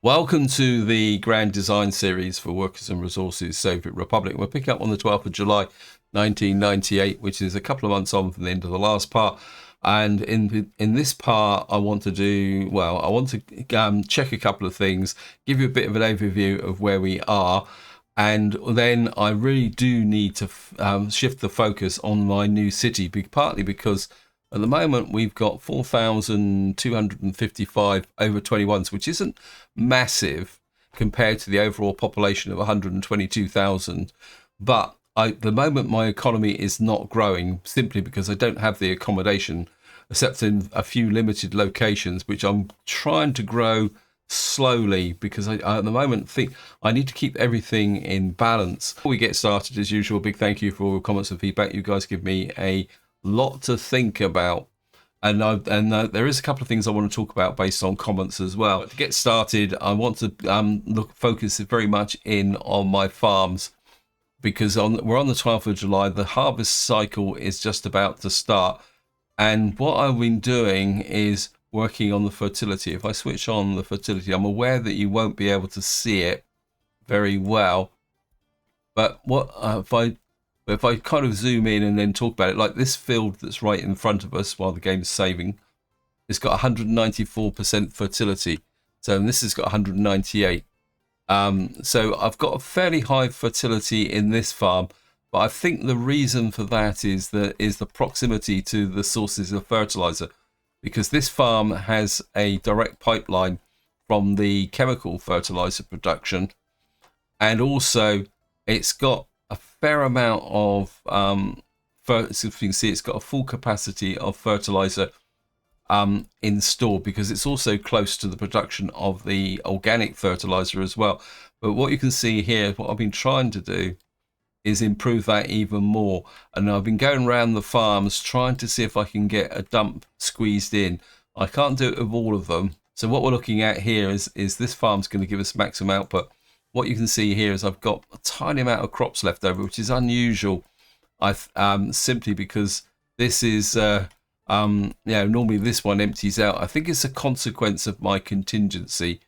Welcome to the Grand Design Series for Workers and Resources Soviet Republic. We're picking up on the 12th of July 1998, which is a couple of months on from the end of the last part. And in this part, I want to check a couple of things, give you a bit of an overview of where we are, and then I really do need to shift the focus on my new city, partly because at the moment we've got 4,255 over 21s, which isn't massive compared to the overall population of 122,000. But at the moment my economy is not growing simply because I don't have the accommodation, except in a few limited locations, which I'm trying to grow slowly because I at the moment think I need to keep everything in balance. Before we get started, as usual, big thank you for all your comments and feedback. You guys give me a lot to think about, and there is a couple of things I want to talk about based on comments as well. But to get started, I want to focus very much in on my farms, because we're on the 12th of July. The harvest cycle is just about to start, and what I've been doing is working on the fertility. If I switch on the fertility, I'm aware that you won't be able to see it very well, but if I kind of zoom in and then talk about it, like this field that's right in front of us while the game's saving, it's got 194% fertility. So this has got 198. So I've got a fairly high fertility in this farm, but I think the reason for that is the proximity to the sources of fertilizer, because this farm has a direct pipeline from the chemical fertilizer production, and also it's got a fair amount of if you can see, it's got a full capacity of fertilizer in store, because it's also close to the production of the organic fertilizer as well. But what you can see here, what I've been trying to do is improve that even more, and I've been going around the farms trying to see if I can get a dump squeezed in. I can't do it with all of them, so what we're looking at here is this farm's going to give us maximum output. What you can see here is I've got a tiny amount of crops left over, which is unusual. I've simply because this is normally this one empties out. I think it's a consequence of my contingency.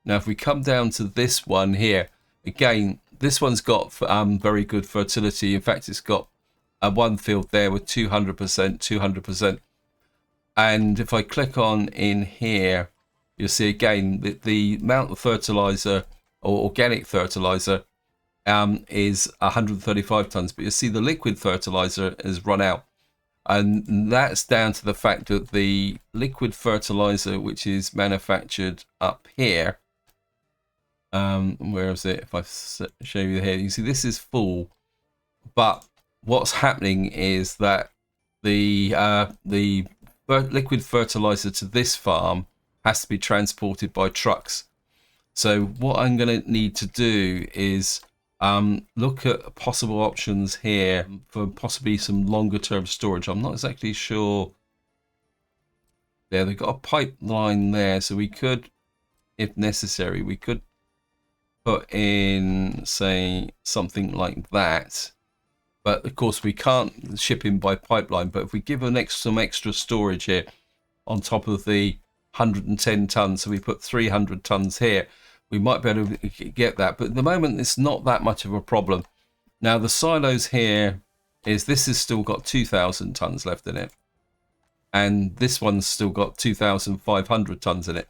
Now if we come down to this one here, again, this one's got very good fertility. In fact, it's got one field there with 200%. And if I click on in here, you'll see again that the amount of fertilizer or organic fertilizer is 135 tons, but you see the liquid fertilizer has run out, and that's down to the fact that the liquid fertilizer, which is manufactured up here, where is it? If I show you here, you see this is full, but what's happening is that the liquid fertilizer to this farm has to be transported by trucks. So what I'm going to need to do is look at possible options here for possibly some longer term storage. I'm not exactly sure. There, they've got a pipeline there, so we could, if necessary, we could put in, say, something like that. But of course we can't ship in by pipeline. But if we give some extra storage here on top of the 110 tons, so we put 300 tons here, we might be able to get that. But at the moment it's not that much of a problem. Now the silos here this has still got 2,000 tons left in it, and this one's still got 2,500 tons in it.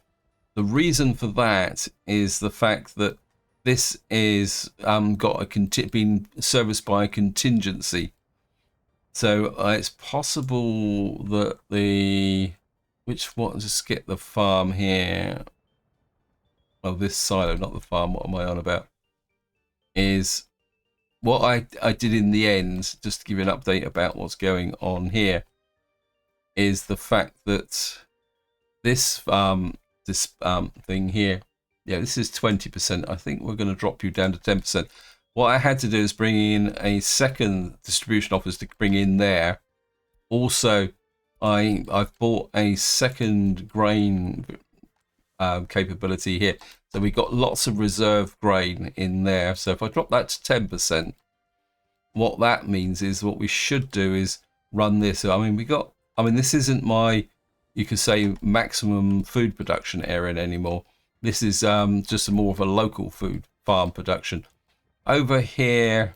The reason for that is the fact that this is been serviced by a contingency. So it's possible that let's get the farm here. Oh, this silo, not the farm. What am I on about? Is what I did in the end, just to give you an update about what's going on here, is the fact that this thing here, yeah, this is 20%. I think we're going to drop you down to 10%. What I had to do is bring in a second distribution office to bring in there. Also, I've bought a second grain capability here, so we've got lots of reserve grain in there. So if I drop that to 10%, what that means is what we should do is run this. I mean, this isn't my, you could say, maximum food production area anymore. This is just more of a local food farm production. Over here,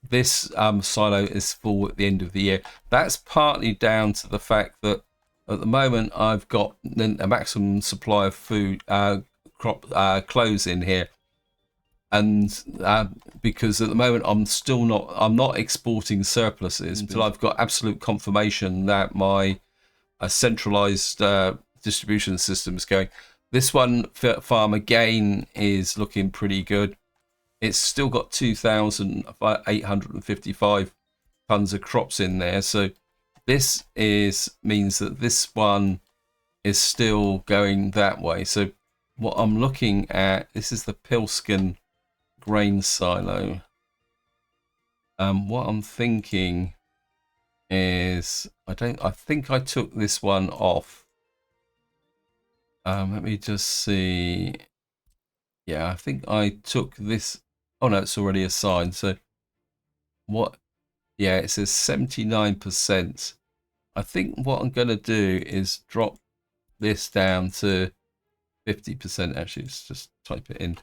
this silo is full at the end of the year. That's partly down to the fact that at the moment I've got a maximum supply of food, clothes in here, and because at the moment I'm not exporting surpluses until I've got absolute confirmation that my centralized distribution system is going. This one farm again is looking pretty good. It's still got 2,855 tons of crops in there. So this means that this one is still going that way. So what I'm looking at, this is the Pilskin grain silo. What I'm thinking is, I think I took this one off. Let me just see. Yeah, I think I took this. Oh no, it's already assigned. So what? Yeah, it says 79%. I think what I'm going to do is drop this down to 50%. Actually, let's just type it in.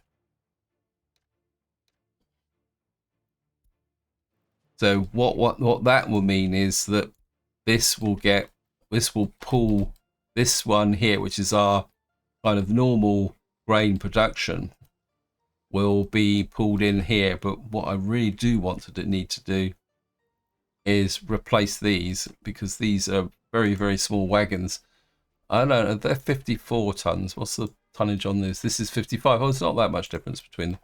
So what that will mean is that this will pull this one here, which is our kind of normal grain production, will be pulled in here. But what I really do need to do is replace these, because these are very, very small wagons. I don't know, they're 54 tons. What's the tonnage on this? This is 55. Oh, it's not that much difference between them.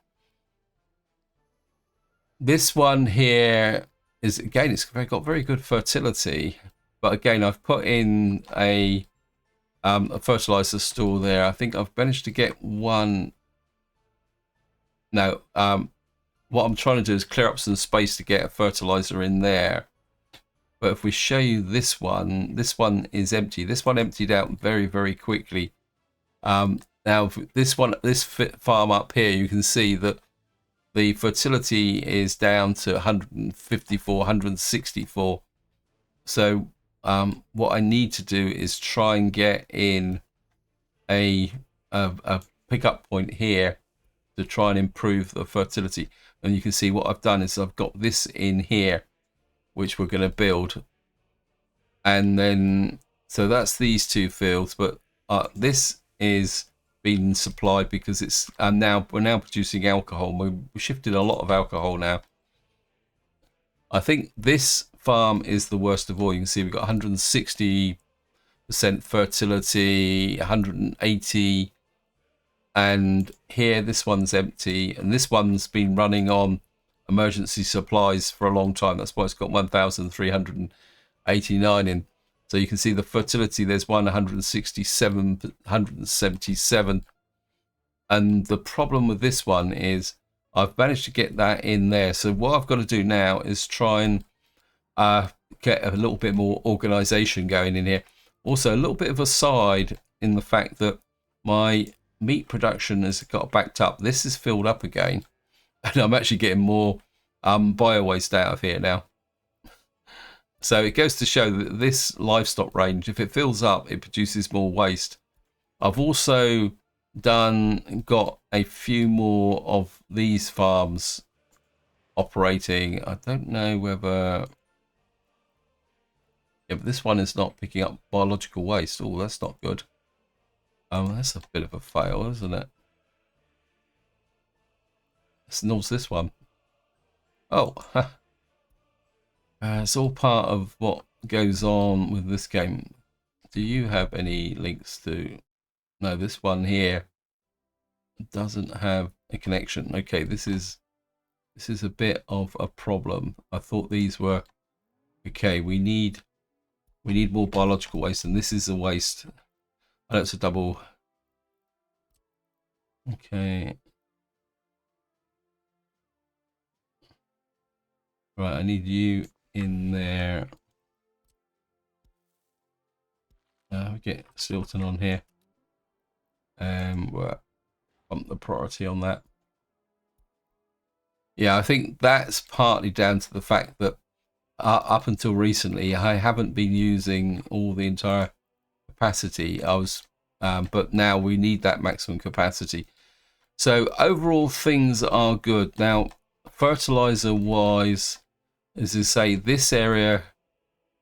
This one here is, again, it's got very good fertility, but again, I've put in a fertilizer store there. I think I've managed to get one. Now, what I'm trying to do is clear up some space to get a fertilizer in there. But if we show you this one is empty. This one emptied out very, very quickly. Now, this farm up here, you can see that the fertility is down to 154, 164. So what I need to do is try and get in a pickup point here to try and improve the fertility. And you can see what I've done is I've got this in here, which we're going to build. And then, so that's these two fields, but this is being supplied because it's we're now producing alcohol. We shifted a lot of alcohol now. I think this farm is the worst of all. You can see we've got 160% fertility, 180, and here this one's empty, and this one's been running on emergency supplies for a long time. That's why it's got 1,389 in. So you can see the fertility, there's 167, 177. And the problem with this one is I've managed to get that in there. So what I've got to do now is try and get a little bit more organization going in here. Also, a little bit of a side in the fact that my meat production has got backed up. This is filled up again. And I'm actually getting more bio waste out of here now. So it goes to show that this livestock range, if it fills up, it produces more waste. I've also got a few more of these farms operating. I don't know whether... Yeah, but this one is not picking up biological waste. Oh, that's not good. That's a bit of a fail, isn't it? What's this one? Oh, it's all part of what goes on with this game. Do you have any links to... No, this one here doesn't have a connection. Okay, this is a bit of a problem. I thought these were... Okay, we need more biological waste, and this is a waste. Oh, that's a double. Okay. Right, I need you in there. We get Stilton on here. We'll bump the priority on that. Yeah, I think that's partly down to the fact that up until recently, I haven't been using all the entire capacity. I was but now we need that maximum capacity. So overall things are good. Now, fertilizer wise, as I say, this area,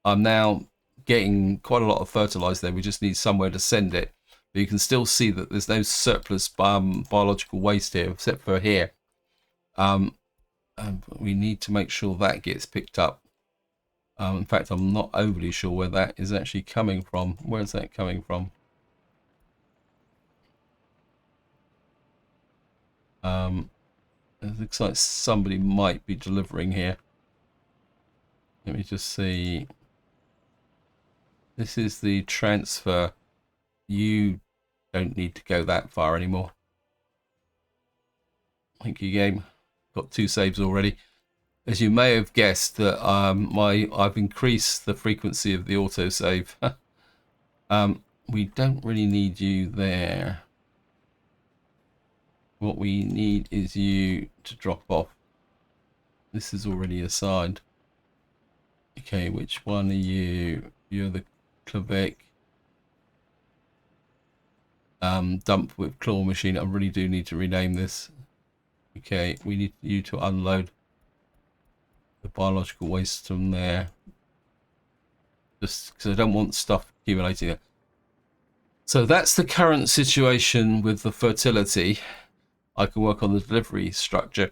I'm now getting quite a lot of fertilizer there. We just need somewhere to send it. But you can still see that there's no surplus biological waste here, except for here. And we need to make sure that gets picked up. In fact, I'm not overly sure where that is actually coming from. Where is that coming from? It looks like somebody might be delivering here. Let me just see. This is the transfer. You don't need to go that far anymore. Thank you, game. Got 2 saves already. As you may have guessed, that I've increased the frequency of the autosave. We don't really need you there. What we need is you to drop off. This is already assigned. Okay, which one are you? You're the Quebec. Dump with claw machine. I really do need to rename this. Okay, we need you to unload the biological waste from there. Just because I don't want stuff accumulating there. So that's the current situation with the fertility. I can work on the delivery structure.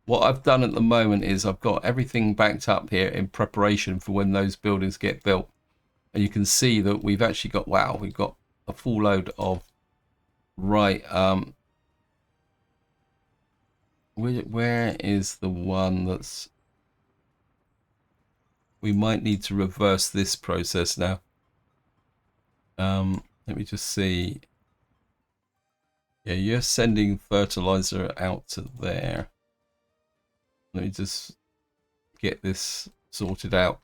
What I've done at the moment is I've got everything backed up here in preparation for when those buildings get built. And you can see that we've actually got, wow, we've got a full load of, right, where is the one that's, we might need to reverse this process now. Let me just see. Yeah, you're sending fertilizer out to there. Let me just get this sorted out.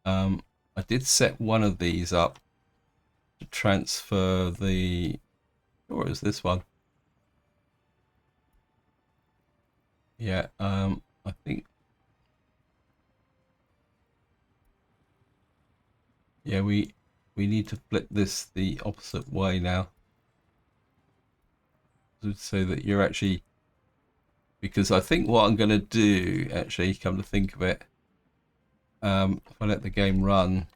I did set one of these up to transfer the, or is this one? Yeah, I think, yeah, we need to flip this the opposite way now, so that you're actually, because I think what I'm going to do, actually, come to think of it, if I let the game run,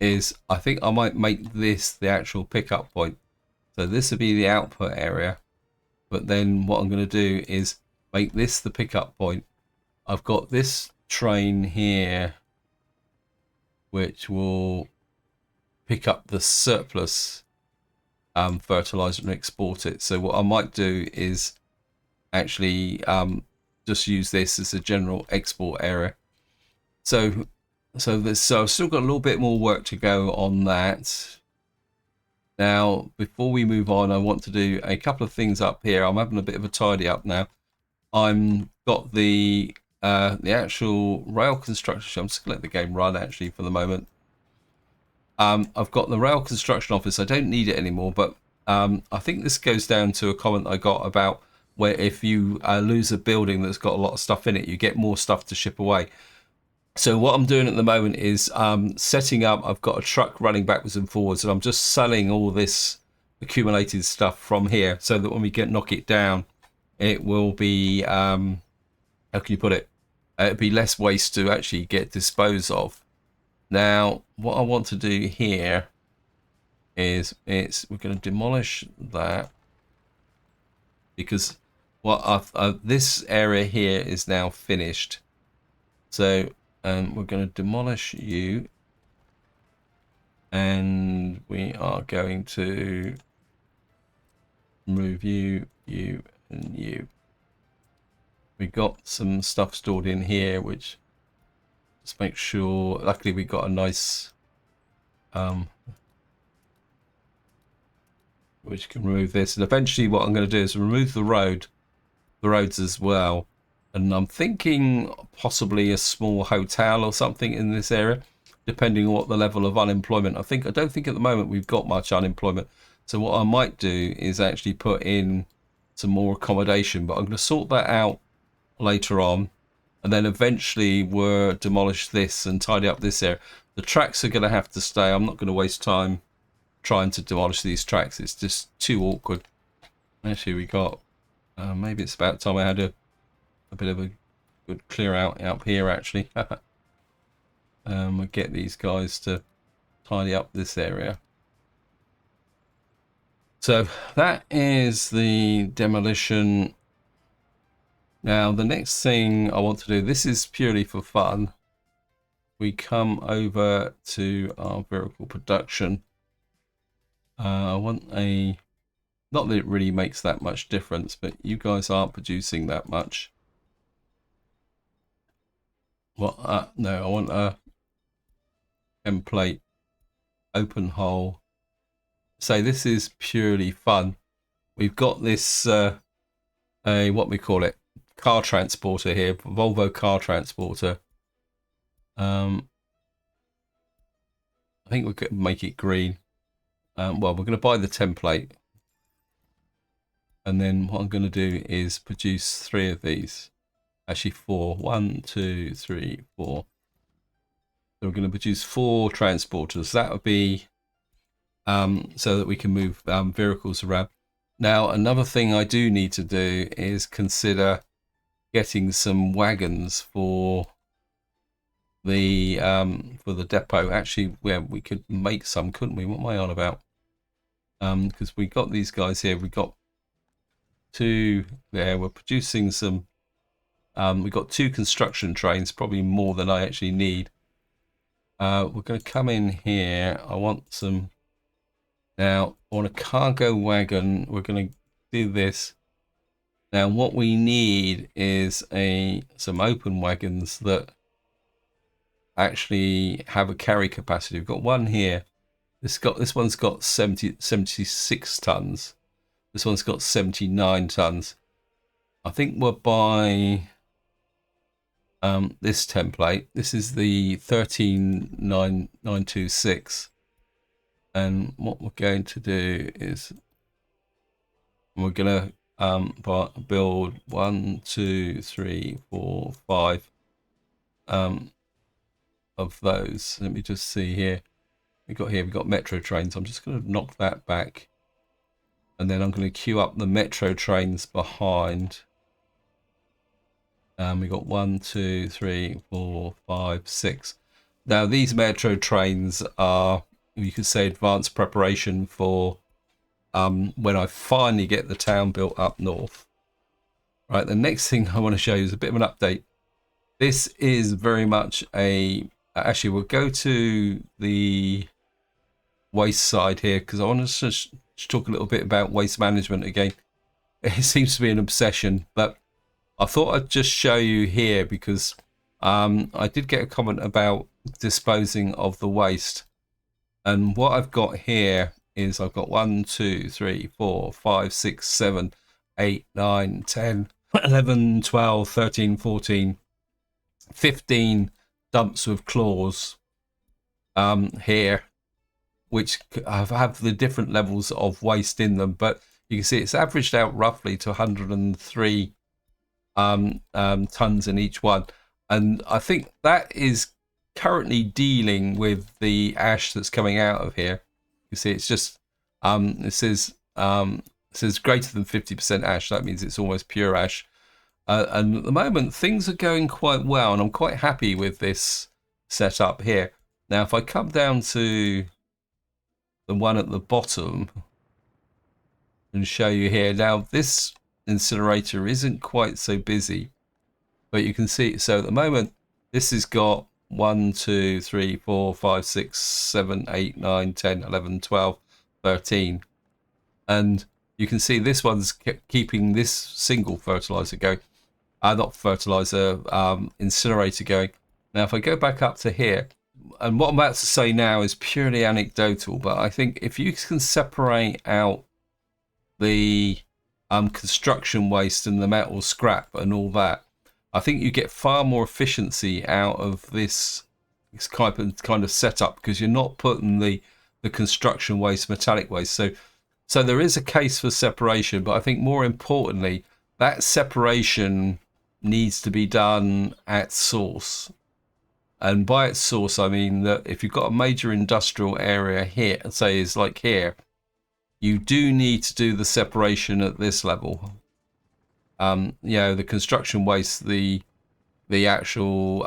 is I think I might make this the actual pickup point. So this would be the output area, but then what I'm going to do is make this the pickup point. I've got this train here which will pick up the surplus fertilizer and export it. So what I might do is actually just use this as a general export area. So I've still got a little bit more work to go on that. Now, before we move on, I want to do a couple of things up here. I'm having a bit of a tidy up now. I'm got the actual rail construction. I'm just gonna let the game run actually for the moment. I've got the rail construction office. I don't need it anymore, but I think this goes down to a comment I got about where if you lose a building that's got a lot of stuff in it, you get more stuff to ship away. So what I'm doing at the moment is setting up, I've got a truck running backwards and forwards, and I'm just selling all this accumulated stuff from here so that when we knock it down, it will be, how can you put it? It'll be less waste to actually get disposed of. Now, what I want to do here is we're going to demolish that, because what this area here is now finished. So we're going to demolish you, and we are going to remove you, you, and you. We got some stuff stored in here, which, let's make sure, luckily we got a nice which can remove this, and eventually what I'm going to do is remove the roads as well. And I'm thinking possibly a small hotel or something in this area, depending on what the level of unemployment. I don't think at the moment we've got much unemployment. So what I might do is actually put in some more accommodation, but I'm going to sort that out later on. and then eventually we'll demolish this and tidy up this area. The tracks are going to have to stay. I'm not going to waste time trying to demolish these tracks. It's just too awkward. Actually, we got maybe it's about time I had a bit of a good clear out up here actually. We'll get these guys to tidy up this area. So that is the demolition. Now the next thing I want to do, this is purely for fun. We come over to our vehicle production. I want a, not that it really makes that much difference, but you guys aren't producing that much. Well, no, I want a template, open hole. So this is purely fun. We've got this, a what we call it, car transporter here, Volvo car transporter. I think we could make it green. Well, we're going to buy the template, and then what I'm going to do is produce 3 of these. Actually 4. 1, 2, 3, 4. So we're going to produce 4 transporters. That would be so that we can move vehicles around. Now, another thing I do need to do is consider getting some wagons for the depot. Actually, we could make some, couldn't we? What am I on about? Because we got these guys here. We got 2 there. We're producing some. We've got 2 construction trains, probably more than I actually need. We're going to come in here. I want some. Now, on a cargo wagon, we're going to do this. Now, what we need is some open wagons that actually have a carry capacity. We've got one here. This one's got 76 tons. This one's got 79 tons. I think we'll buy this template. This is the 13926. And what we're going to do is we're going to build 1, 2, 3, 4, 5 of those. Let me just see here. We've got metro trains. I'm just going to knock that back, and then I'm going to queue up the metro trains behind. We got 1, 2, 3, 4, 5, 6. Now these metro trains are, you could say, advanced preparation for when I finally get the town built up north. Right, the next thing I want to show you is a bit of an update. This is very much actually we'll go to the waste side here, because I want to just talk a little bit about waste management again. It seems to be an obsession, but I thought I'd just show you here because I did get a comment about disposing of the waste. And what I've got here is I've got 1, 2, 3, 4, 5, 6, 7, 8, 9, 10, 11, 12, 13, 14, 15 dumps with claws here, which have the different levels of waste in them. But you can see it's averaged out roughly to 103 tons in each one. And I think that is currently dealing with the ash that's coming out of here. You see, it's just it says greater than 50% ash. That means it's almost pure ash. And at the moment, things are going quite well, and I'm quite happy with this setup here. Now, if I come down to the one at the bottom and show you here, now this incinerator isn't quite so busy, but you can see. So at the moment, this has got 1, 2, 3, 4, 5, 6, 7, 8, 9, 10, 11, 12, 13. And you can see this one's keeping this single fertilizer going. Not fertilizer, incinerator going. Now, if I go back up to here, and what I'm about to say now is purely anecdotal, but I think if you can separate out the construction waste and the metal scrap and all that, I think you get far more efficiency out of this kind of setup, because you're not putting the construction waste, metallic waste. So there is a case for separation, but I think more importantly, that separation needs to be done at source. And by its source, I mean that if you've got a major industrial area here, say is like here, you do need to do the separation at this level. You know, the construction waste, the actual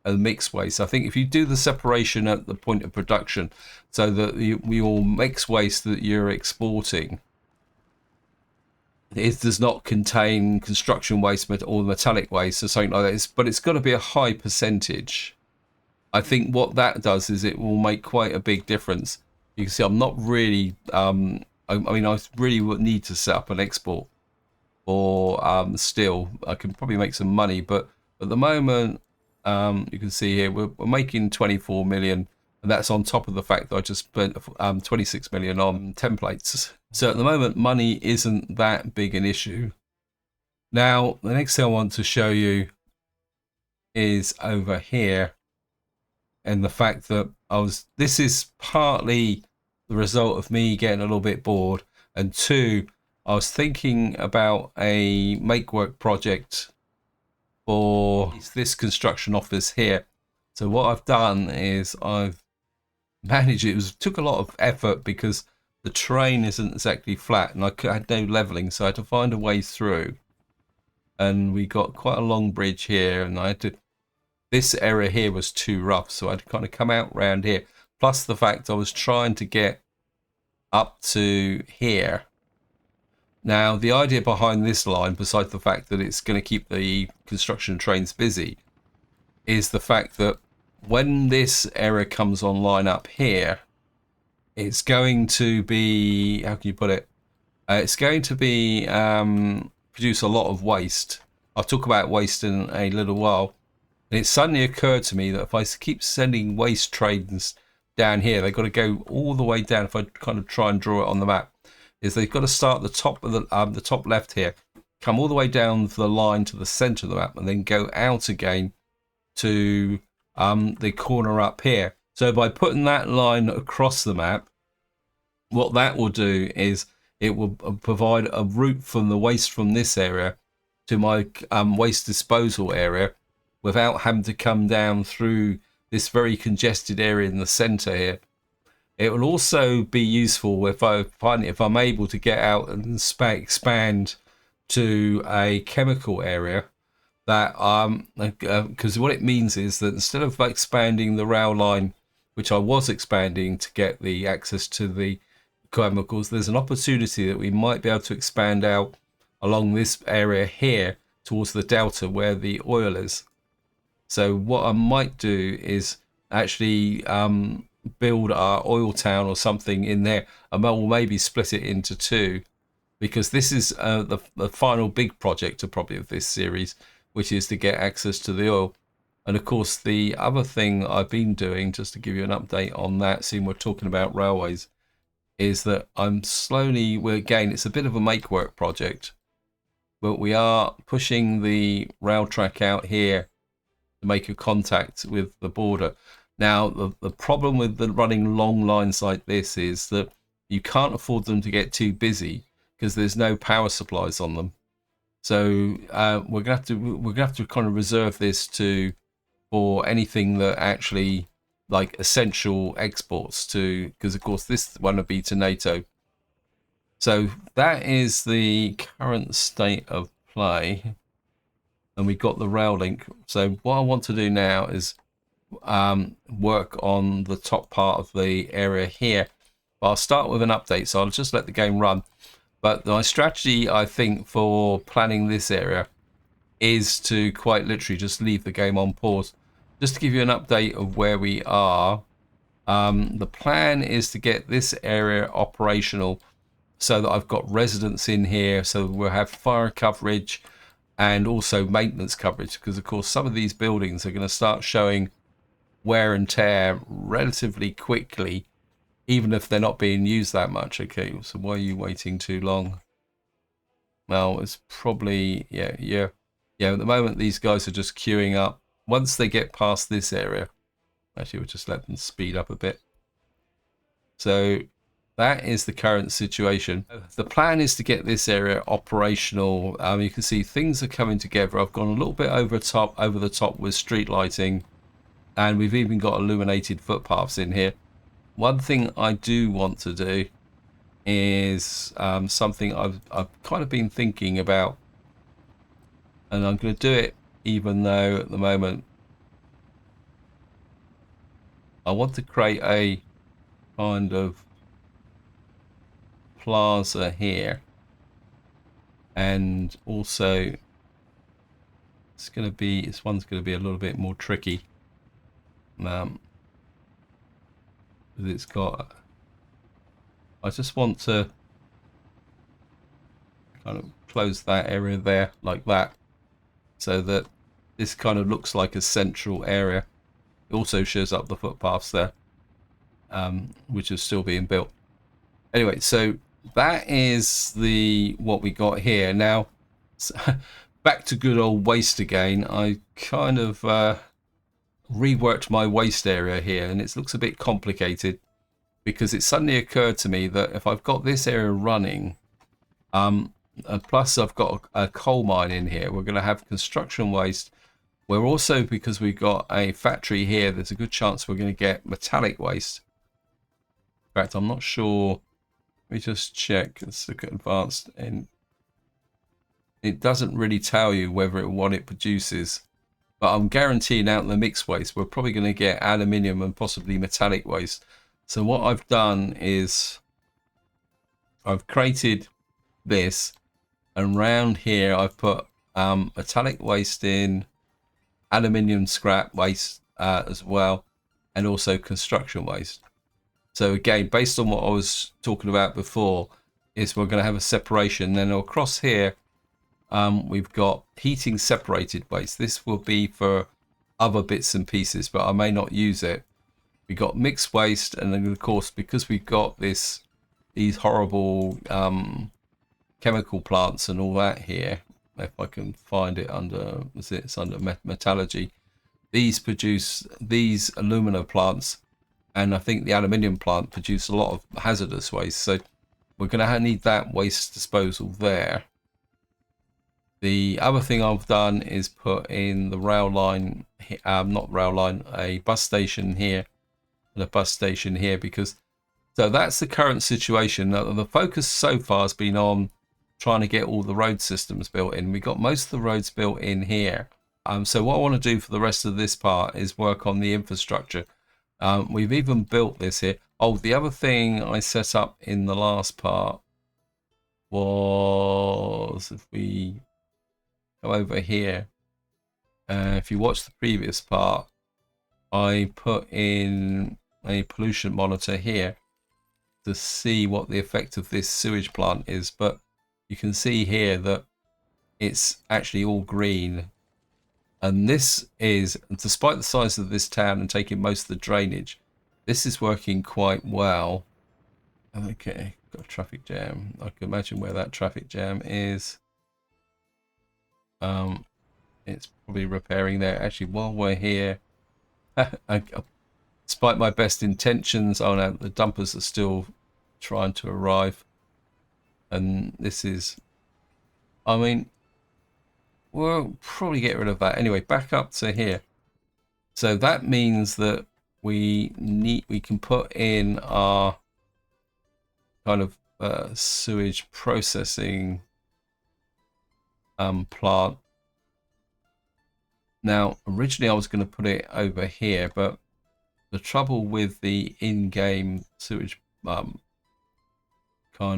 mixed waste. I think if you do the separation at the point of production, so that your mixed waste that you're exporting, it does not contain construction waste or metallic waste or something like that. But it's got to be a high percentage. I think what that does is it will make quite a big difference. You can see I'm not really, I mean, I really would need to set up an export for steel. I can probably make some money, but at the moment, you can see here, we're making 24 million. And that's on top of the fact that I just spent 26 million on templates. So at the moment, money isn't that big an issue. Now, the next thing I want to show you is over here. And the fact that this is partly the result of me getting a little bit bored. And two, I was thinking about a make work project for this construction office here. So what I've done is I've managed it. It took a lot of effort because the terrain isn't exactly flat and I had no leveling, so I had to find a way through. And we got quite a long bridge here, and I had to. This area here was too rough, so I had to kind of come out round here. Plus the fact I was trying to get up to here. Now the idea behind this line, besides the fact that it's going to keep the construction trains busy, is the fact that when this area comes online up here, it's going to be, how can you put it? It's going to be produce a lot of waste. I'll talk about waste in a little while. And it suddenly occurred to me that if I keep sending waste trains down here, they've got to go all the way down. If I kind of try and draw it on the map, is they've got to start at the top of the top left here, come all the way down the line to the center of the map, and then go out again to the corner up here. So by putting that line across the map, what that will do is it will provide a route from the waste from this area to my waste disposal area without having to come down through this very congested area in the center here. It will also be useful if I'm able to get out and expand to a chemical area. That because what it means is that instead of expanding the rail line, which I was expanding to get the access to the chemicals, there's an opportunity that we might be able to expand out along this area here towards the delta where the oil is. So what I might do is actually build our oil town or something in there, and we'll maybe split it into two, because this is the final big project of probably of this series, which is to get access to the oil. And of course, the other thing I've been doing, just to give you an update on that, seeing we're talking about railways, is that I'm slowly, again, it's a bit of a make work project, but we are pushing the rail track out here to make a contact with the border. Now, the problem with running long lines like this is that you can't afford them to get too busy because there's no power supplies on them. So we're gonna have to kind of reserve this for anything that actually like essential exports to, because of course this one would be to NATO. So that is the current state of play, and we got the rail link. So what I want to do now is work on the top part of the area here. But I'll start with an update, so I'll just let the game run. But my strategy, I think, for planning this area is to quite literally just leave the game on pause. Just to give you an update of where we are, the plan is to get this area operational so that I've got residents in here, so we'll have fire coverage and also maintenance coverage, because of course some of these buildings are going to start showing wear and tear relatively quickly, even if they're not being used that much. Okay, so why are you waiting too long? Well, it's probably, yeah, at the moment these guys are just queuing up. Once they get past this area, actually we'll just let them speed up a bit. So That is the current situation. The plan is to get this area operational. You can see things are coming together. I've gone a little bit over the top with street lighting, and we've even got illuminated footpaths in here. One thing I do want to do is something I've kind of been thinking about, and I'm going to do it even though at the moment I want to create a kind of plaza here, and also this one's going to be a little bit more tricky. It's got, I just want to kind of close that area there like that, so that this kind of looks like a central area. It also shows up the footpaths there, which are still being built. Anyway, so that is what we got here. Now, back to good old waste again. I kind of reworked my waste area here, and it looks a bit complicated because it suddenly occurred to me that if I've got this area running, plus I've got a coal mine in here, we're going to have construction waste. We're also, because we've got a factory here, there's a good chance we're going to get metallic waste. In fact, I'm not sure. Let me just check. Let's look at advanced, and it doesn't really tell you what it produces. But I'm guaranteeing out the mixed waste, we're probably going to get aluminium and possibly metallic waste. So what I've done is I've created this, and around here I've put metallic waste in, aluminium scrap waste as well, and also construction waste. So again, based on what I was talking about before, is we're going to have a separation. Then across here, we've got heating separated waste. This will be for other bits and pieces, but I may not use it. We've got mixed waste, and then of course, because we've got these horrible chemical plants and all that here, if I can find it under, it's under metallurgy. These produce these alumina plants, and I think the aluminium plant produce a lot of hazardous waste. So we're going to need that waste disposal there. The other thing I've done is put in the rail line, not rail line, a bus station here, and a bus station here, because so that's the current situation. The focus so far has been on trying to get all the road systems built in. We got most of the roads built in here. So what I want to do for the rest of this part is work on the infrastructure. We've even built this here. Oh, the other thing I set up in the last part was, if we go over here, if you watch the previous part, I put in a pollution monitor here to see what the effect of this sewage plant is, but you can see here that it's actually all green, and this is, despite the size of this town and taking most of the drainage, this is working quite well. Okay, got a traffic jam. I can imagine where that traffic jam is. It's probably repairing there. Actually, while we're here, despite my best intentions, oh no, the dumpers are still trying to arrive. And this is, I mean, we'll probably get rid of that. Anyway, back up to here. So that means that we can put in our kind of sewage processing plant. Now, originally I was going to put it over here, but the trouble with the in-game sewage kind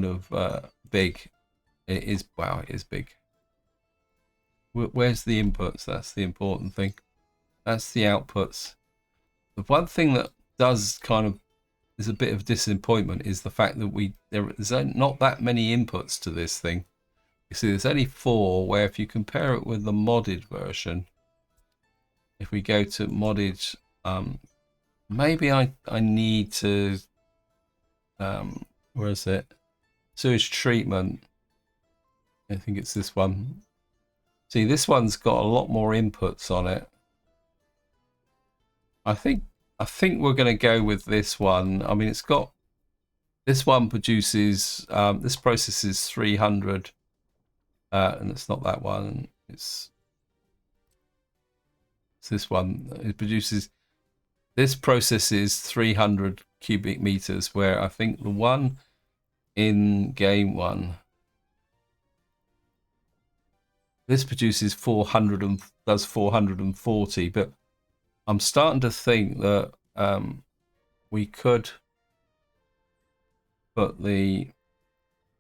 of big, it is big. Where's the inputs? That's the important thing. That's the outputs. The one thing that does kind of is a bit of disappointment is the fact that there's not that many inputs to this thing. You see, there's only 4, where if you compare it with the modded version, if we go to modded, maybe I need to, where is it? Sewage treatment. I think it's this one. See, this one's got a lot more inputs on it. I think we're going to go with this one. I mean, it's got This one produces, this processes 300, and it's not that one, it's this one. It produces, this processes 300 cubic meters, where I think the one in game one, this produces 400 and does 440, but I'm starting to think that we could put the,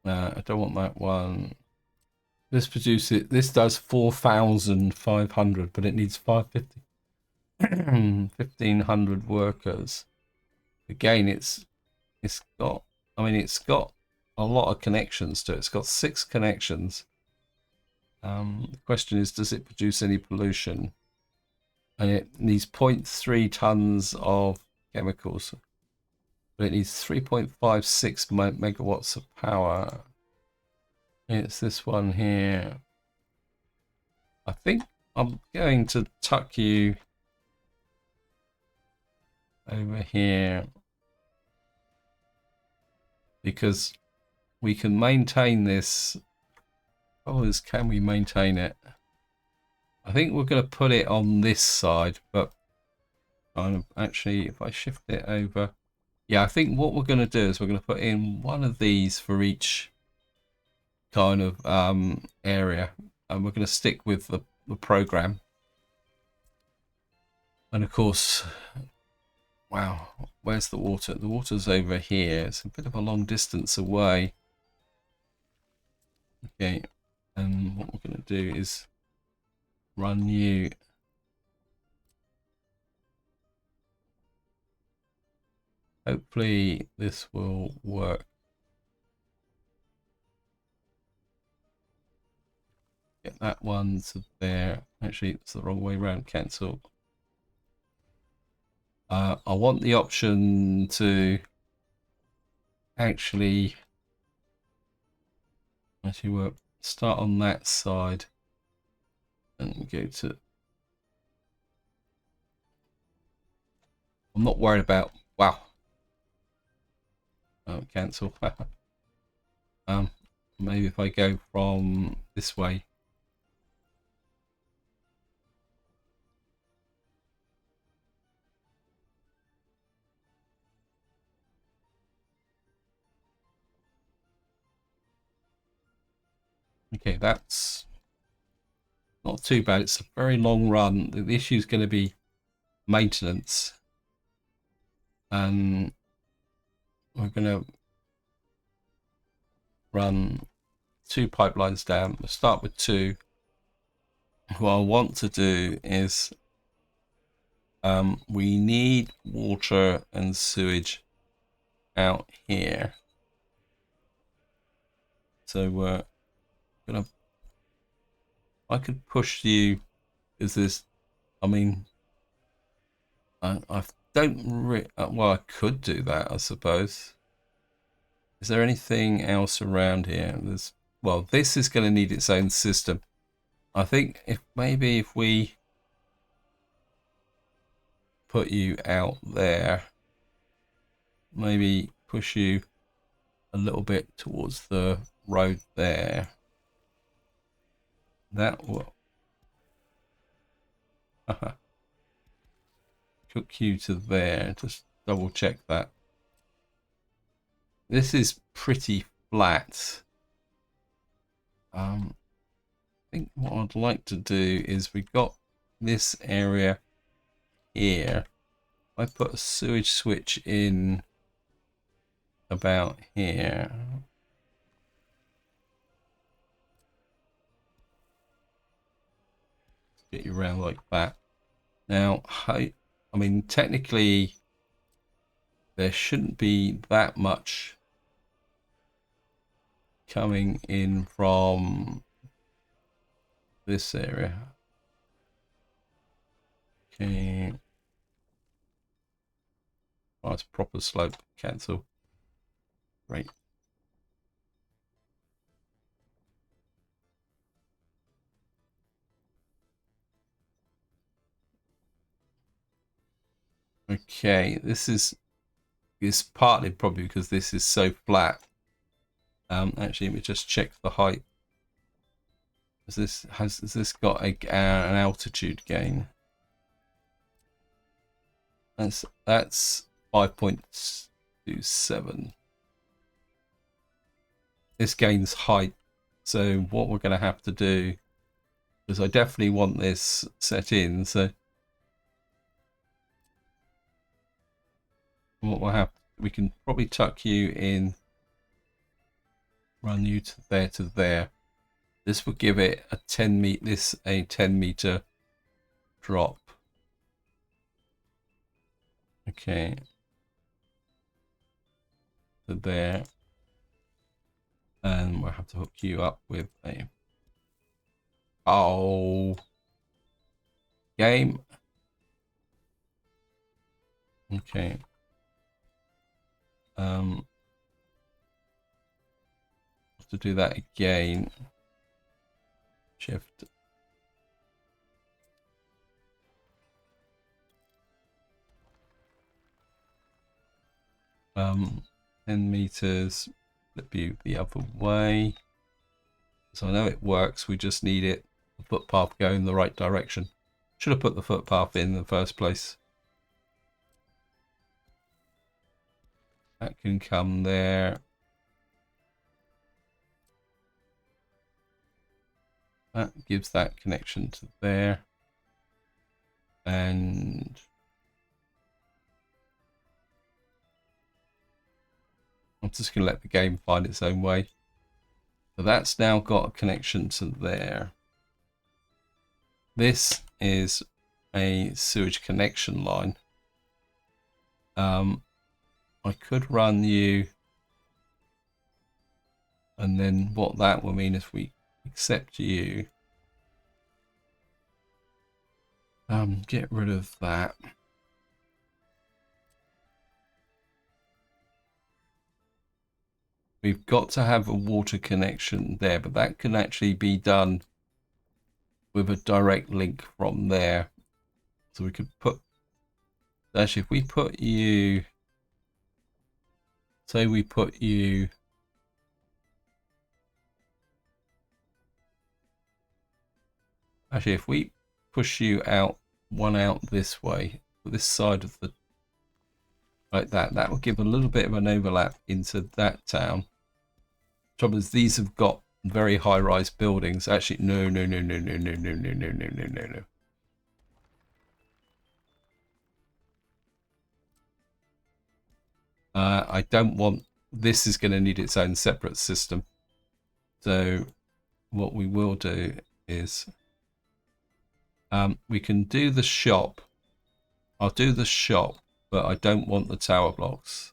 I don't want that one. This produces, this does 4,500, but it needs 550, 1,500 workers. Again, it's got, I mean, it's got a lot of connections to it. It's got 6 connections. The question is, does it produce any pollution? And it needs 0.3 tons of chemicals, but it needs 3.56 megawatts of power. It's this one here. I think I'm going to tuck you over here because we can maintain this. Oh, can we maintain it? I think we're going to put it on this side, but actually, if I shift it over, yeah, I think what we're going to do is we're going to put in one of these for each kind of area, and we're going to stick with the program. And of course, wow, where's the water? The water's over here. It's a bit of a long distance away. Okay, and what we're going to do is run you. Hopefully this will work. Get that one to there. Actually, it's the wrong way around. Cancel. I want the option to actually work. Start on that side and go to. I'm not worried about. Wow. Cancel. Maybe if I go from this way. Okay, that's not too bad. It's a very long run. The issue is going to be maintenance, and we're going to run 2 pipelines down. We'll start with 2. What I want to do is we need water and sewage out here, so we're gonna, I could push you, is this, I mean, I don't well, I could do that, I suppose. Is there anything else around here? There's, well, this is going to need its own system. I think if we put you out there, maybe push you a little bit towards the road there. That will cook you to there. Just double check that. This is pretty flat. I think what I'd like to do is we've got this area here. I put a sewage switch in about here. Get you around like that. Now, I mean, technically, there shouldn't be that much coming in from this area. Okay. Oh, it's proper slope. Cancel. Right. Okay, this is It's partly probably because this is so flat. Actually, let me just check the height. Has this got an altitude gain? That's 5.27. This gains height. So what we're going to have to do, because I definitely want this set in, so what we'll have, we can probably tuck you in, run you to there. This will give it a 10 meter drop. Okay. To there. And we'll have to hook you up with a game. Okay. Have to do that again. Shift. Um, 10 meters. Flip you the other way. So I know it works. We just need the footpath going in the right direction. Should have put the footpath in the first place. That can come there. That gives that connection to there. And I'm just going to let the game find its own way. So that's now got a connection to there. This is a sewage connection line. I could run you, and then what that will mean if we accept you, get rid of that. We've got to have a water connection there, but that can actually be done with a direct link from there. So we could put, actually if we put you, say we put you, actually if we push you out, one out this way, this side of the, like that will give a little bit of an overlap into that town. Trouble is these have got very high-rise buildings. Actually, no. I don't want, this is going to need its own separate system. So what we will do is we can do the shop. I'll do the shop, but I don't want the tower blocks.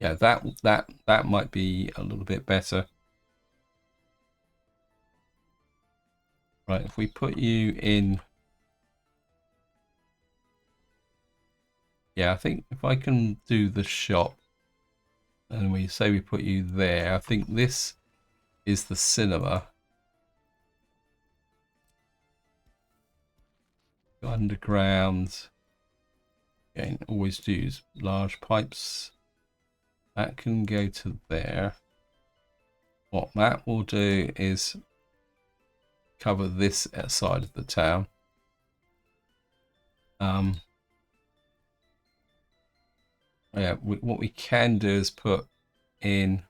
Yeah, that might be a little bit better. Right, if we put you in, yeah, I think if I can do the shop, and we say we put you there, I think this is the cinema. Underground. Again, always use large pipes. That can go to there. What that will do is cover this side of the town. Yeah, what we can do is put in,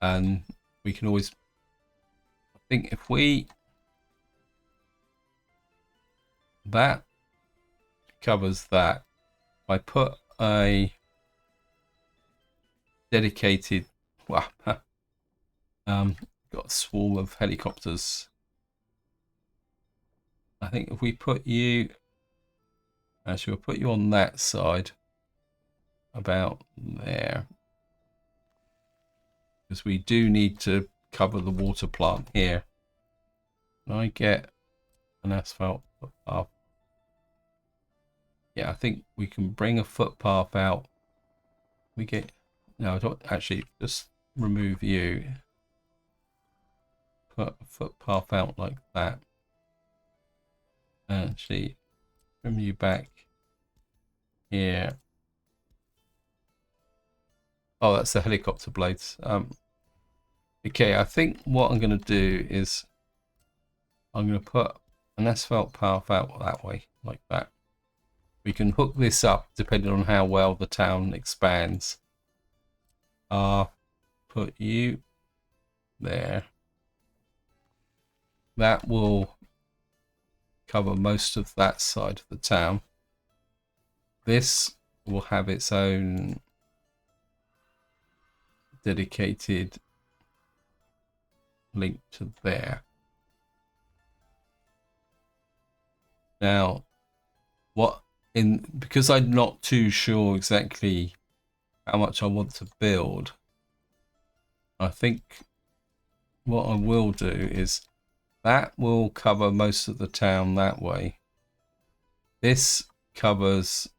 and we can always, I think if we, that covers that. I put a dedicated, well, got a swarm of helicopters. I think if we put you, actually we'll put you on that side, about there, because we do need to cover the water plant here. Can I get an asphalt footpath? Yeah, I think we can bring a footpath out. We get, no, I don't, actually just remove you. Put a footpath out like that. Actually, bring you back here. Oh, that's the helicopter blades. Okay, I think what I'm going to do is I'm going to put an asphalt path out that way, like that. We can hook this up depending on how well the town expands. Put you there. That will cover most of that side of the town. This will have its own dedicated link to there. Now, because I'm not too sure exactly how much I want to build, I think what I will do is that will cover most of the town that way. This covers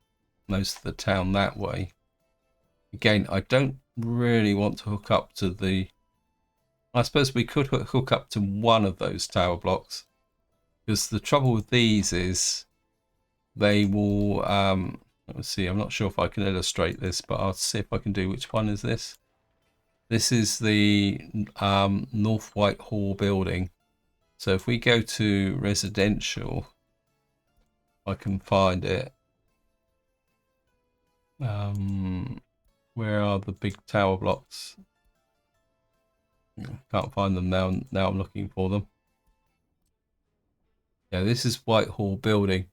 most of the town that way. Again, I don't really want to hook up to the... I suppose we could hook up to one of those tower blocks, because the trouble with these is they will... let's see, I'm not sure if I can illustrate this, but I'll see if I can do... Which one is this? This is the North Whitehall building. So if we go to residential, I can find it. Where are the big tower blocks? Can't find them now. Now I'm looking for them. Yeah, this is Whitehall building.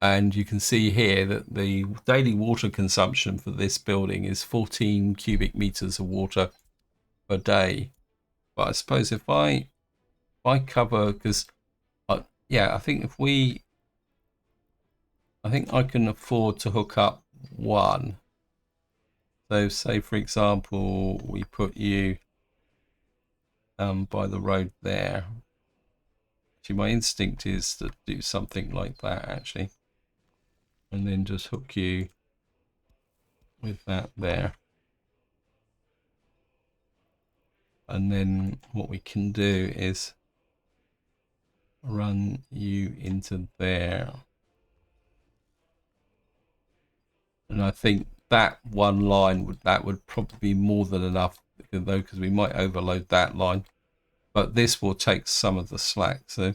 And you can see here that the daily water consumption for this building is 14 cubic meters of water per day. But I suppose if I cover, because yeah, I think I can afford to hook up one. So say for example, we put you by the road there. Actually, my instinct is to do something like that actually. And then just hook you with that there. And then what we can do is run you into there. And I think that one line would probably be more than enough, because we might overload that line. But this will take some of the slack. So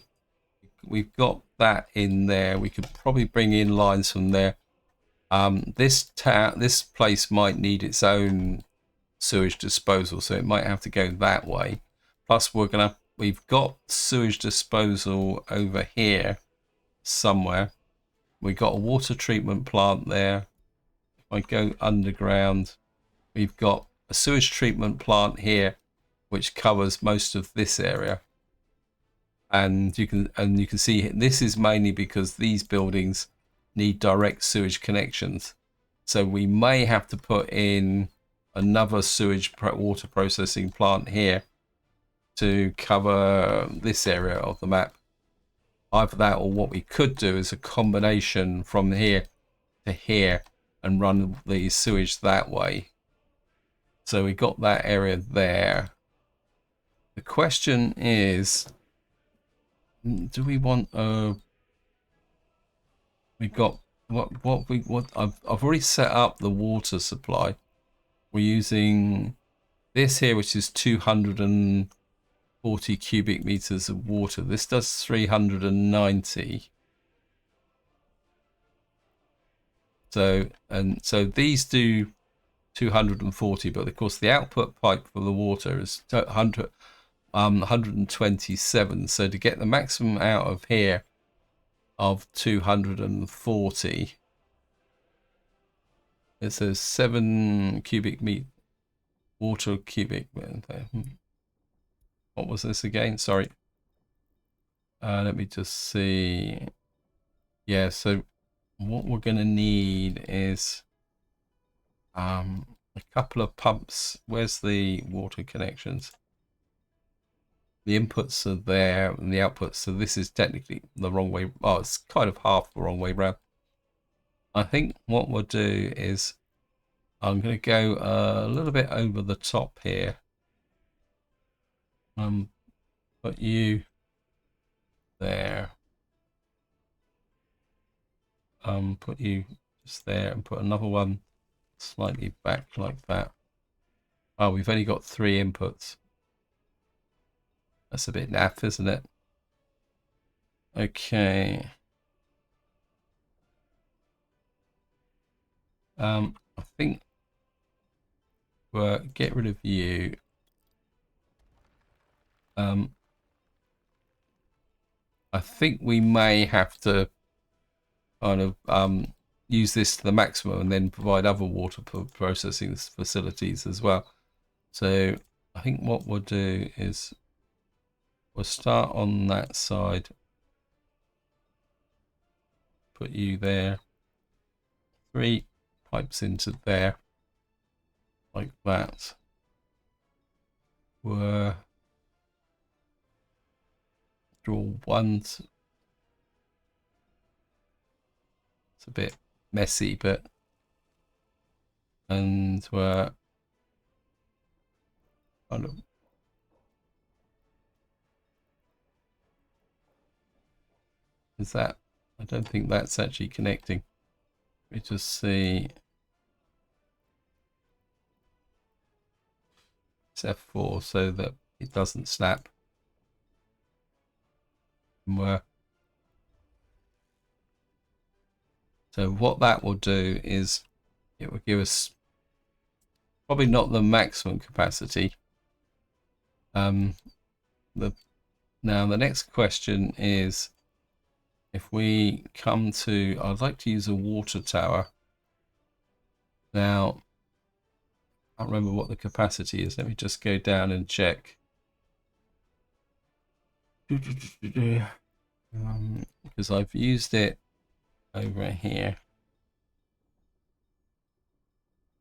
we've got that in there. We could probably bring in lines from there. This place might need its own sewage disposal, so it might have to go that way. Plus, we've got sewage disposal over here somewhere. We've got a water treatment plant there. If I go underground, we've got a sewage treatment plant here, which covers most of this area. And you can see this is mainly because these buildings need direct sewage connections. So we may have to put in another sewage water processing plant here to cover this area of the map. Either that, or what we could do is a combination from here to here and run the sewage that way. So we got that area there. The question is, do we want we've got I've already set up the water supply. We're using this here, which is 240 cubic meters of water. This does 390. So these do 240, but of course the output pipe for the water is 127. So to get the maximum out of here of 240, it says 7 cubic meter water cubic. What was this again? Sorry. Let me just see. Yeah, so what we're going to need is a couple of pumps. Where's the water connections? The inputs are there and the outputs. So this is technically the wrong way. Oh, it's kind of half the wrong way round. I think what we'll do is I'm going to go a little bit over the top here. Put you there. Put you just there and put another one slightly back like that. Oh, we've only got 3 inputs. That's a bit naff, isn't it? Okay. I think we'll get rid of you. I think we may have to kind of use this to the maximum and then provide other water processing facilities as well. So I think what we'll do is we'll start on that side. Put you there. 3 pipes into there. Like that. We'll draw ones. It's a bit messy, but and we're kind of is that? I don't think that's actually connecting. Let me just see. It's F4 so that it doesn't snap. So what that will do is it will give us probably not the maximum capacity. Now the next question is if we come to, I'd like to use a water tower. Now, I can't remember what the capacity is. Let me just go down and check. Because I've used it over here.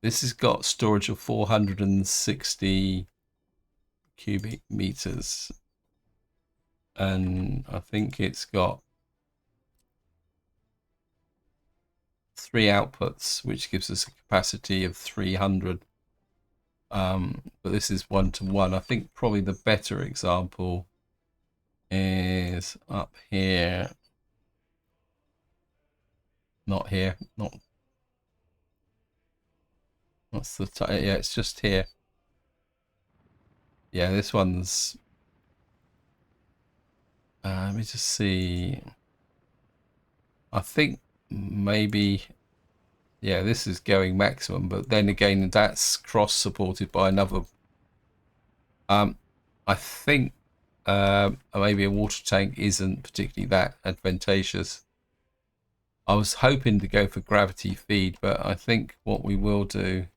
This has got storage of 460 cubic meters. And I think it's got 3 outputs, which gives us a capacity of 300. But this is 1-to-1. I think probably the better example is up here. Not here. What's the yeah, it's just here. Yeah, this one's let me just see. I think maybe yeah, this is going maximum, but then again that's cross supported by another. I think maybe a water tank isn't particularly that advantageous. I was hoping to go for gravity feed, but I think what we will do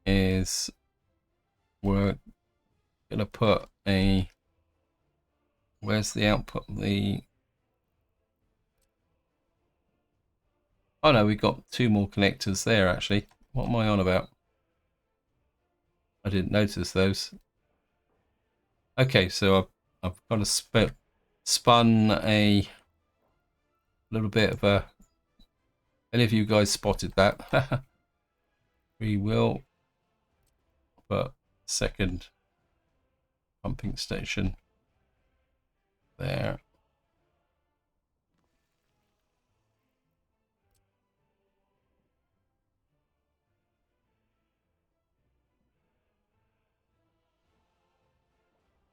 is we're going to put a, where's the output? Oh no, we've got 2 more connectors there actually. What am I on about? I didn't notice those. Okay, so I've kind of spun a little bit of a, any of you guys spotted that? We will put second pumping station there.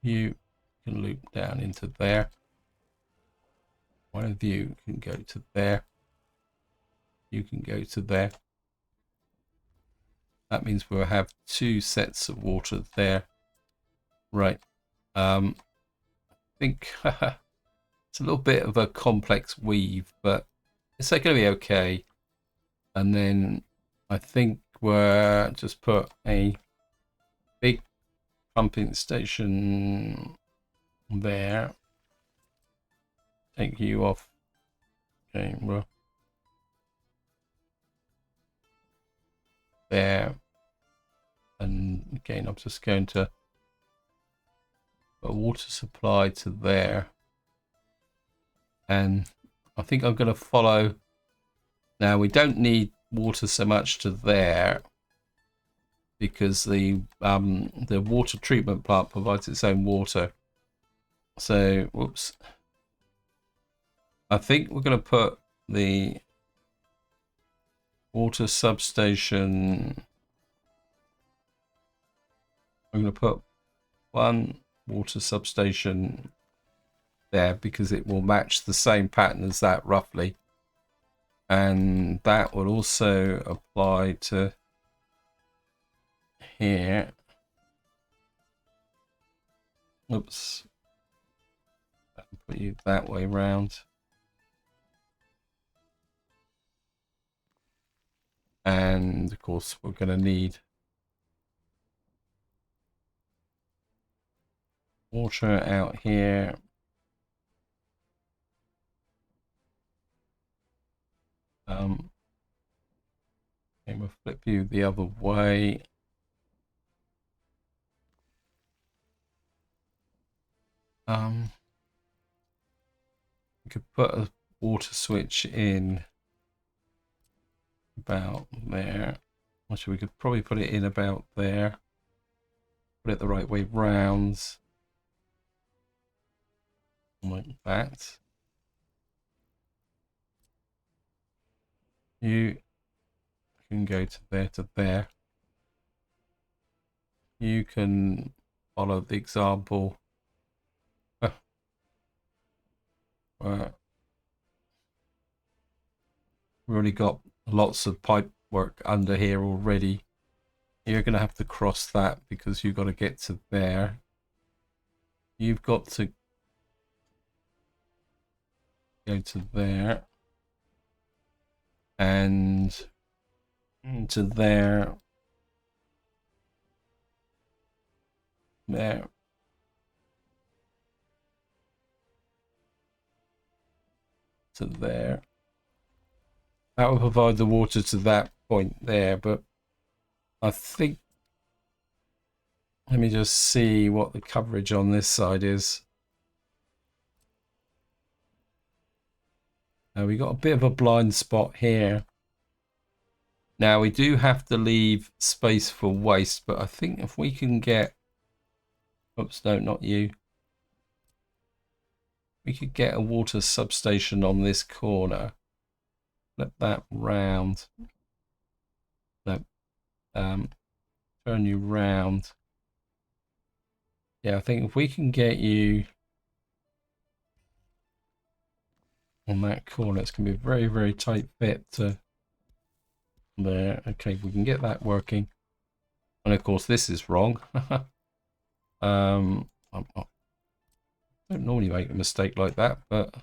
You can loop down into there. One of you can go to there. You can go to there. That means we'll have 2 sets of water there. Right. I think it's a little bit of a complex weave, but it's going to be okay. And then I think we'll just put a big pumping station there. Take you off. Okay, well, there. And again, I'm just going to put a water supply to there. And I think I'm going to follow. Now we don't need water so much to there because the water treatment plant provides its own water. So, whoops. I think we're going to put the Water substation. I'm going to put one water substation there because it will match the same pattern as that roughly. And that will also apply to here. Oops. I'll put you that way round. And of course, we're going to need water out here. And we'll flip you the other way. We could put a water switch in about there. Actually, we could probably put it in about there. Put it the right way round. Like that. You can go to there to there. You can follow the example. We've already got lots of pipe work under here already. You're going to have to cross that because you've got to get to there. You've got to go to there and to there. There. To there. That will provide the water to that point there, but I think, let me just see what the coverage on this side is. Now we got a bit of a blind spot here. Now we do have to leave space for waste, but I think if we can get, oops, no, not you. We could get a water substation on this corner. Flip that round. No, turn you round. Yeah, I think if we can get you on that corner, it's going to be a very, very tight fit to there. Okay, we can get that working. And of course, this is wrong. I don't normally make a mistake like that, but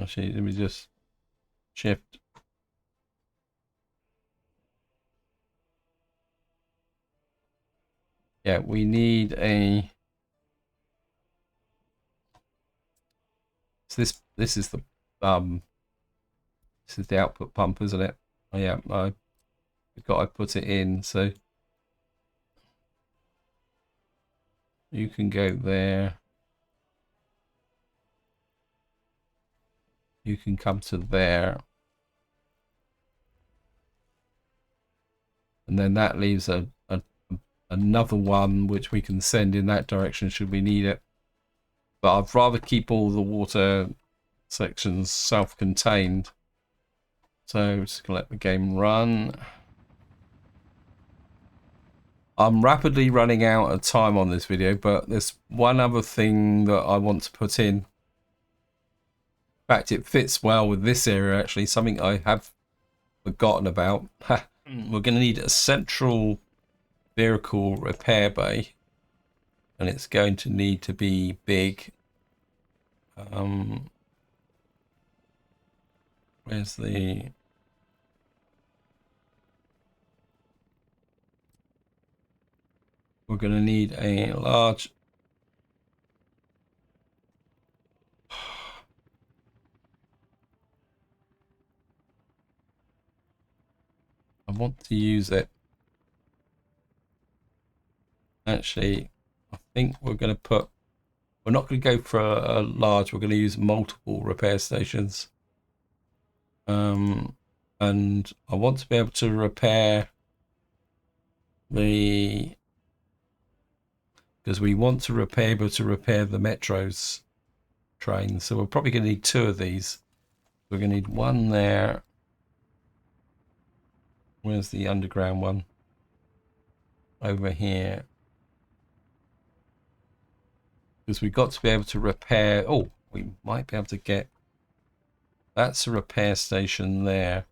actually, let me just shift. Yeah, we need a. So this is the this is the output pump, isn't it? Oh yeah, I forgot I put it in. So you can go there. You can come to there. And then that leaves another one which we can send in that direction should we need it. But I'd rather keep all the water sections self-contained. So I'm just gonna let the game run. I'm rapidly running out of time on this video, but there's one other thing that I want to put in. In fact, it fits well with this area actually, something I have forgotten about. We're going to need a central vehicle repair bay, and it's going to need to be big. Where's the... We're going to need a large... I want to use it. Actually, I think we're going to put... We're not going to go for a large, we're going to use multiple repair stations. And I want to be able to repair the... Because we want to be able to repair the metros. trains. So we're probably going to need 2 of these. We're going to need one there. Where's the underground one? Over here. Because we've got to be able to repair. Oh, we might be able to get. That's a repair station there.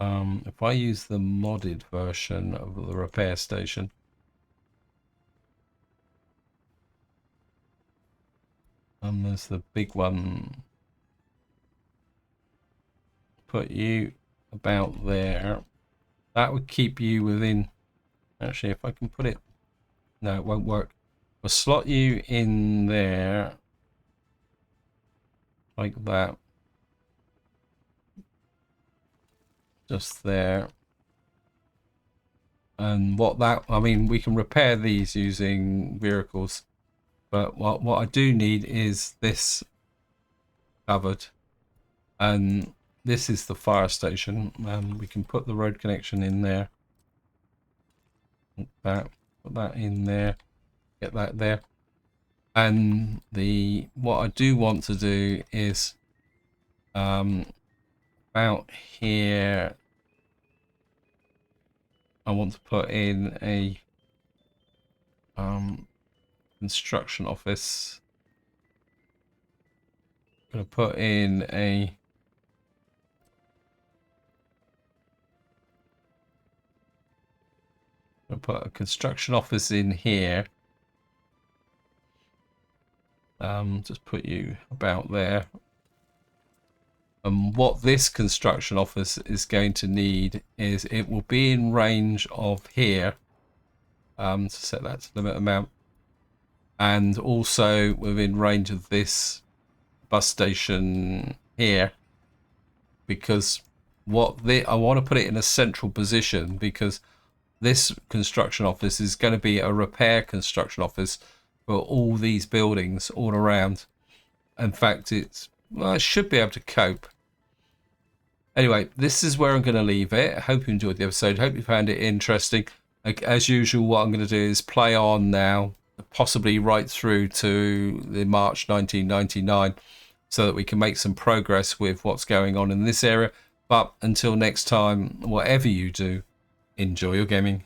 If I use the modded version of the repair station. And there's the big one. Put you about there. That would keep you within. Actually, if I can put it. No, it won't work. We'll slot you in there. Like that. Just there. And what that, I mean, we can repair these using vehicles. But what I do need is this covered. And this is the fire station. We can put the road connection in there. Like that. Put that in there. Get that there. And what I do want to do is about here. I want to put in a construction office. I'm going to put in a construction office in here. Just put you about there. And what this construction office is going to need is it will be in range of here. To set that to limit amount. And also within range of this bus station here. Because I want to put it in a central position, because this construction office is going to be a repair construction office for all these buildings all around. In fact, I should be able to cope. Anyway, this is where I'm going to leave it. I hope you enjoyed the episode. Hope you found it interesting. As usual, what I'm going to do is play on now, possibly right through to the March 1999, so that we can make some progress with what's going on in this area. But until next time, whatever you do, enjoy your gaming.